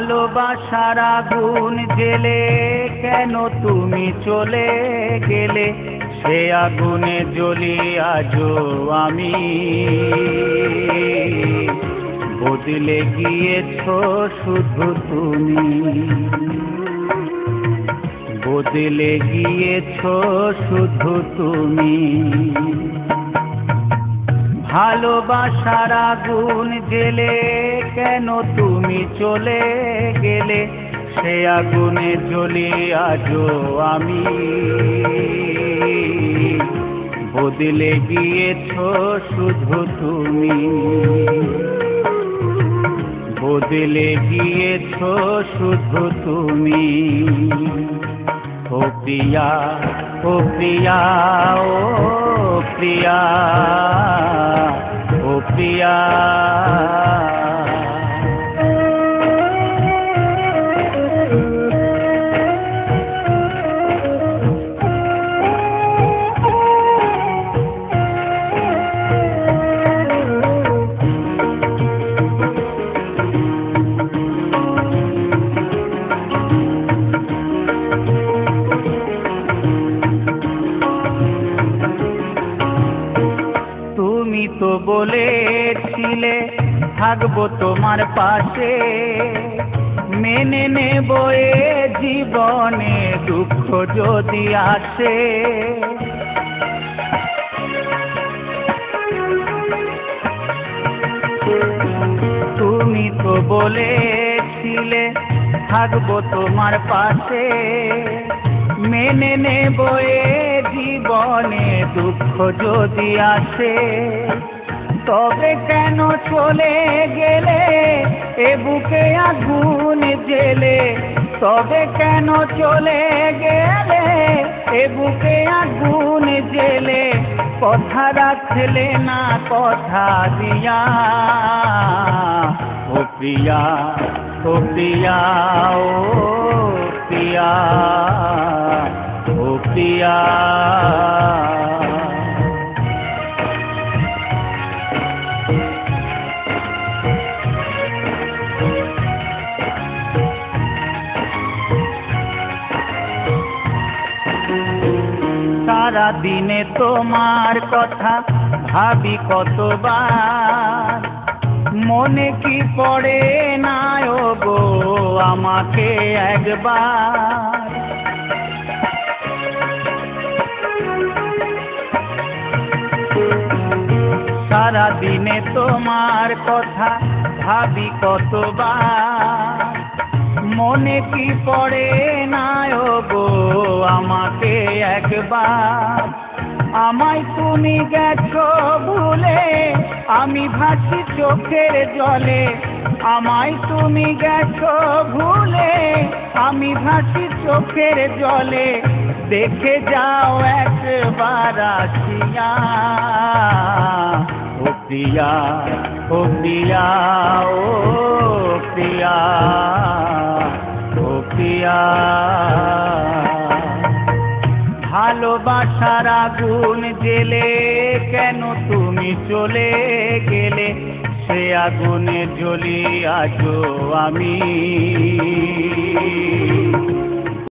ভালোবাসার আগুন জেলে কেন তুমি চলে গেলে, সে আগুনে জ্বলি আজও আমি। বদলে গিয়েছো শুধু তুমি, বদলে গিয়েছো শুধু তুমি। ভালোবাসার আগুন জেলে কেন তুমি চলে গেলে, সে আগুনে জ্বলি আজও আমি। বদলে গিয়েছো শুধু তুমি, বদলে গিয়েছো শুধু তুমি। ও প্রিয়া, ও প্রিয়া, ও প্রিয়া, ও প্রিয়া। তুমি তো বলেছিলে থাকবো তোমার পাশে, মেনে নেব এ জীবনে দুঃখ যদি আসে। তুমি তো বলেছিলে থাকবো তোমার পাশে, মেনে নেব এ জীবনে দুঃখ যদি আসে। তবে কেন চলে গেলে এ বুকে আগুন জেলে, তবে কেন চলে গেলে এ বুকে আগুন জেলে। কথা রাখলে না কথা দিয়া, ও প্রিয়া, ও প্রিয়া, ও প্রিয়া, ও প্রিয়া। সারা দিনে তোমার কথা ভাবি কতবার, মনে কি পড়ে না ও গো আমাকে একবার। সারা দিনে তোমার কথা ভাবি কতবার, মনে কি পড়ে না ও গো আমাকে একবার। আমায় তুমি গেছো ভুলে, আমি ভাসি চোখের জলে। আমায় তুমি গেছো ভুলে, আমি ভাসি চোখের জলে। দেখে যাও একবার আসিয়া, ও প্রিয়া, ও প্রিয়া, ও প্রিয়া, ও প্রিয়া। ভালোবাসার আগুন জেলে কেন তুমি চলে গেলে, সে আগুনে জ্বলি আজও আমি।